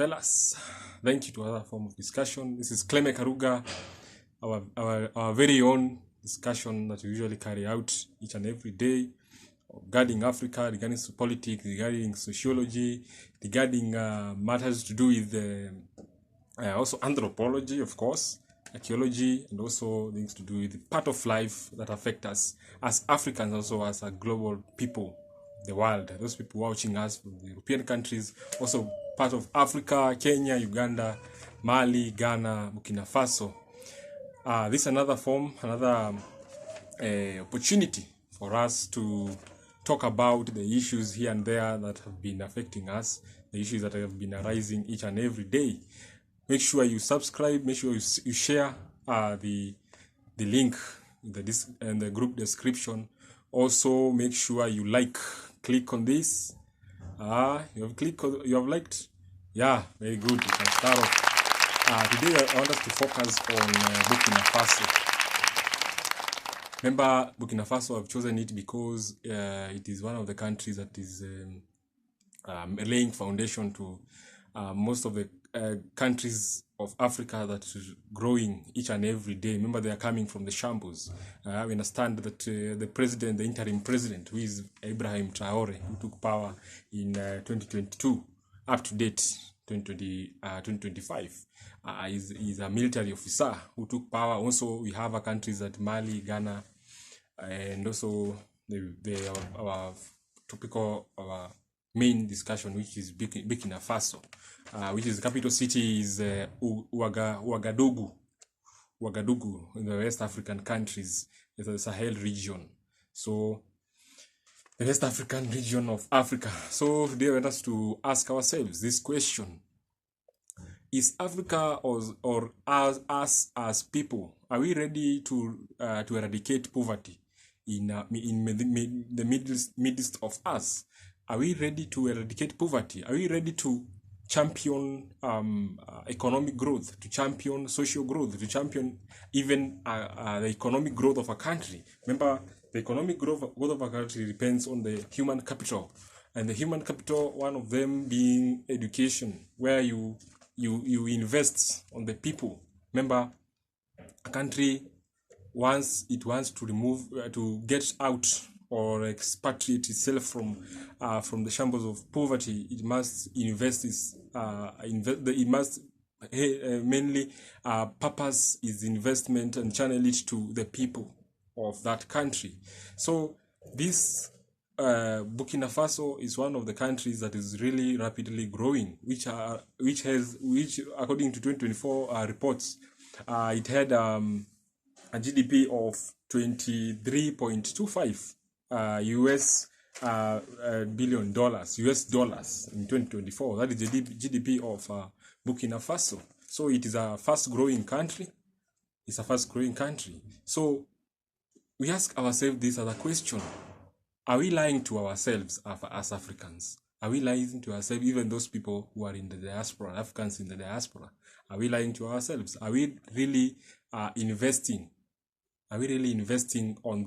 fellas. Thank you to other form of discussion. This is Cleme Karuga, our very own discussion that we usually carry out each and every day regarding Africa, regarding politics, regarding sociology, regarding matters to do with also anthropology, of course, archaeology, and also things to do with part of life that affect us as Africans, also as a global people, the world. Those people watching us from the European countries, also part of Africa, Kenya, Uganda, Mali, Ghana, Burkina Faso. This is another form, another opportunity for us to talk about the issues here and there that have been affecting us, the issues that have been arising each and every day. Make sure you subscribe, make sure you share the link in the group description. Also, make sure you click on this. You have liked? Yeah, very good. You can start off. Today I want us to focus on Burkina Faso. Remember, Burkina Faso, I've chosen it because it is one of the countries that is laying foundation to most of the countries of Africa that is growing each and every day. Remember, they are coming from the shambles. We understand that the interim president, who is Ibrahim Traore, who took power in 2022, up to date 2025, is a military officer who took power. Also, we have countries like Mali, Ghana, and also our main discussion, which is Burkina Faso, which is the capital city is Ouagadougou in the West African countries, the Sahel region. So the West African region of Africa. So today I want us to ask ourselves this question: is Africa or us as people, are we ready to eradicate poverty in the midst of us? Are we ready to eradicate poverty? Are we ready to champion economic growth, to champion social growth, to champion even the economic growth of a country? Remember, the economic growth of a country depends on the human capital. And the human capital, one of them being education, where you invest on the people. Remember, a country, once it wants to get out or expatriate itself from the shambles of poverty, it must invest it must mainly purpose its investment and channel it to the people of that country. So this Burkina Faso is one of the countries that is really rapidly growing, which according to 2024 reports, it had a GDP of 23.25 US billion dollars in 2024. That is the GDP of Burkina Faso. So it is a fast-growing country. It's a fast-growing country. So we ask ourselves this other question: are we lying to ourselves as Africans? Are we lying to ourselves, even those people who are in the diaspora, Africans in the diaspora? Are we lying to ourselves? Are we really investing? Are we really investing on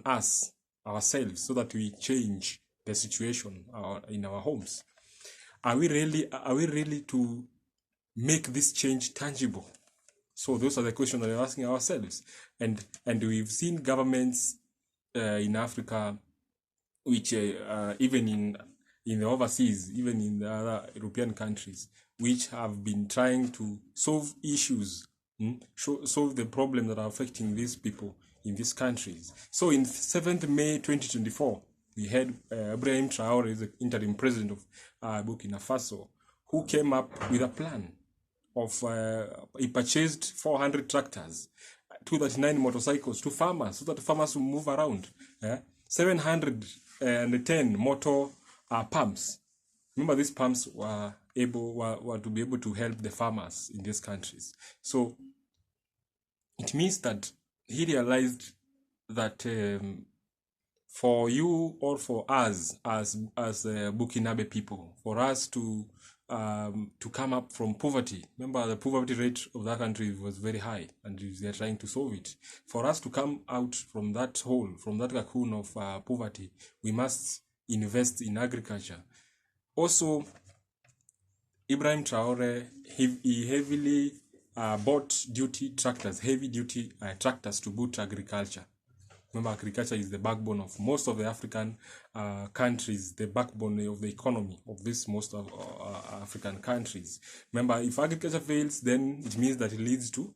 us, ourselves, so that we change the situation in our homes? Are we really to make this change tangible? So those are the questions that we're asking ourselves. And we've seen governments in Africa, which even in the overseas, even in the other European countries, which have been trying to solve issues, solve the problems that are affecting these people in these countries. So in 7th May 2024, we had Ibrahim Traore, the interim president of Burkina Faso, who came up with a plan of, he purchased 400 tractors, 239 motorcycles to farmers, so that farmers will move around, 710 motor pumps. Remember, these pumps were to be able to help the farmers in these countries. So it means that he realized that for you or for us as Burkinabe people, for us to come up from poverty. Remember, the poverty rate of that country was very high, and they are trying to solve it. For us to come out from that hole, from that cocoon of poverty, we must invest in agriculture. Also, Ibrahim Traore, he heavily bought heavy duty tractors to boot agriculture. Remember, agriculture is the backbone of most of the African countries, the backbone of the economy of this most of African countries. Remember, if agriculture fails, then it means that it leads to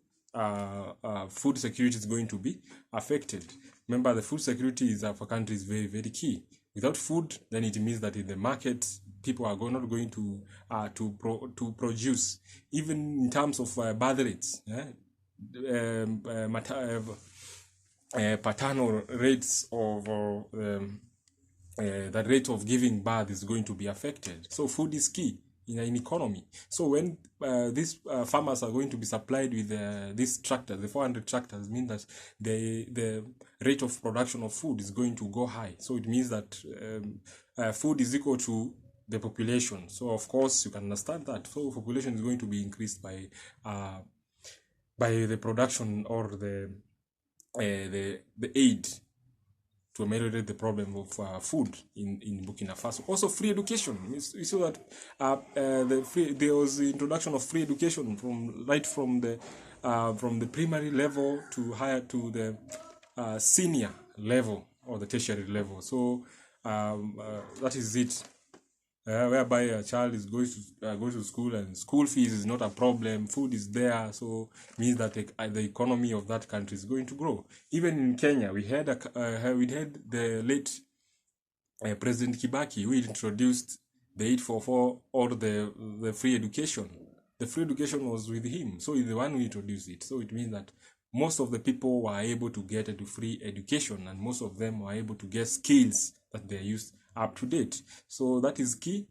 food security is going to be affected. Remember, the food security is for countries very, very key. Without food, then it means that in the market, people are not going to produce, even in terms of birth rates. Paternal rates of the rate of giving birth is going to be affected. So food is key in an economy. So when these farmers are going to be supplied with these tractors, the 400 tractors, mean that the rate of production of food is going to go high. So it means that food is equal to the population. So of course you can understand that. So population is going to be increased by the production or the aid to ameliorate the problem of food in Burkina Faso. Also, free education. You see that there was the introduction of free education from the primary level to higher to the senior level or the tertiary level. So that is it. Whereby a child is going to school and school fees is not a problem, food is there, so means that the economy of that country is going to grow. Even in Kenya, we had the late President Kibaki, who introduced the 844 or the free education. The free education was with him, so he's the one who introduced it. So it means that most of the people were able to get a free education, and most of them were able to get skills that they are used up to date. So that is key.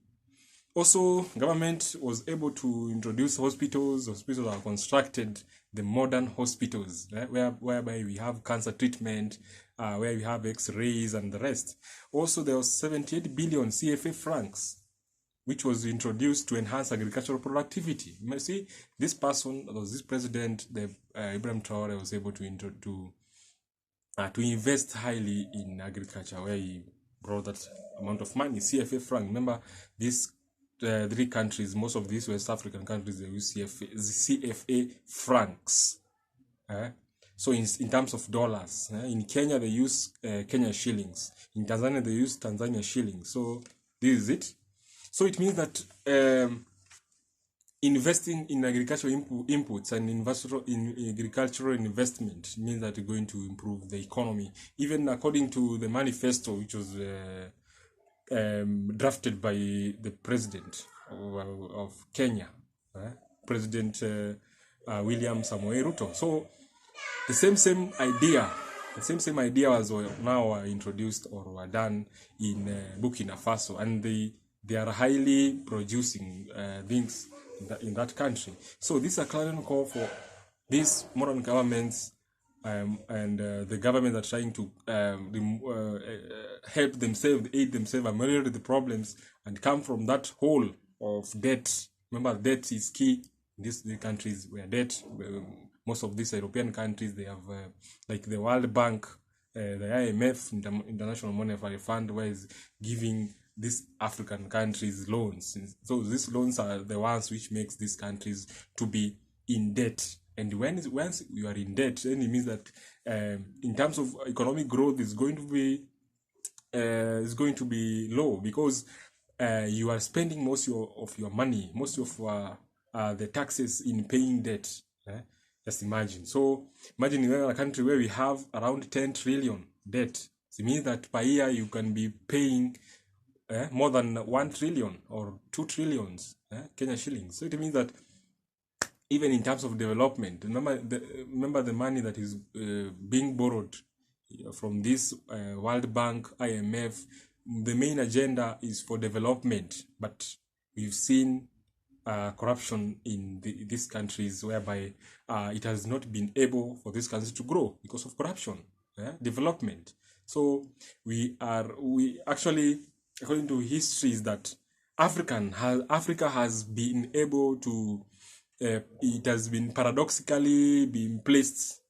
Also, government was able to introduce hospitals. Hospitals are constructed, the modern hospitals, whereby we have cancer treatment, where we have x-rays and the rest. Also, there was 78 billion CFA francs, which was introduced to enhance agricultural productivity. You see, this president, Ibrahim Traore, was able to invest highly in agriculture, where he brought that amount of money, CFA franc. Remember, these three countries, most of these West African countries, they use CFA francs. So in terms of dollars, in Kenya they use Kenya shillings. In Tanzania they use Tanzania shillings. So this is it. So it means that investing in agricultural inputs and in agricultural investment means that you're going to improve the economy. Even according to the manifesto, which was drafted by the president of Kenya, President William Samoei Ruto. So the same idea was now introduced or were done in Burkina Faso, and they are highly producing things in that country. So this is a clarion call for these modern governments and the government are trying to help themselves, aid themselves, ameliorate the problems, and come from that hole of debt. Remember, debt is key in these countries where debt. Most of these European countries, they have like the World Bank, the IMF, International Monetary Fund, where is giving these African countries loans. So these loans are the ones which makes these countries to be in debt. And once you are in debt, then it means that in terms of economic growth is going to be low, because you are spending most of your money, most of the taxes in paying debt. Just imagine. So imagine in a country where we have around 10 trillion debt. It means that per year you can be paying more than 1 trillion or 2 trillions Kenya shillings. So it means that even in terms of development, remember the money that is being borrowed from this World Bank, IMF, the main agenda is for development, but we've seen corruption in these countries, whereby it has not been able for these countries to grow because of corruption, development. So we actually, according to history, is that Africa has been able to it has been paradoxically being placed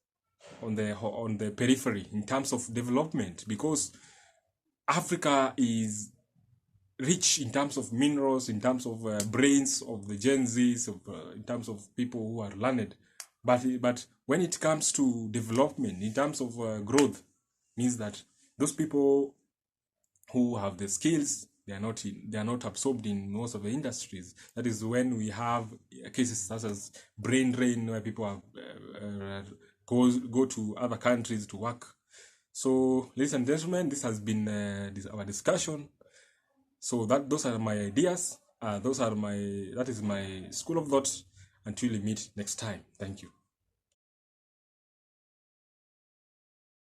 on the periphery in terms of development, because Africa is rich in terms of minerals, in terms of brains of the Gen Zs, in terms of people who are learned. But when it comes to development, in terms of growth, means that those people who have the skills, they are not absorbed in most of the industries. That is when we have cases such as brain drain, where people are, go to other countries to work. So, ladies and gentlemen, this has been our discussion. So those are my ideas. That is my school of thought. Until we meet next time. Thank you.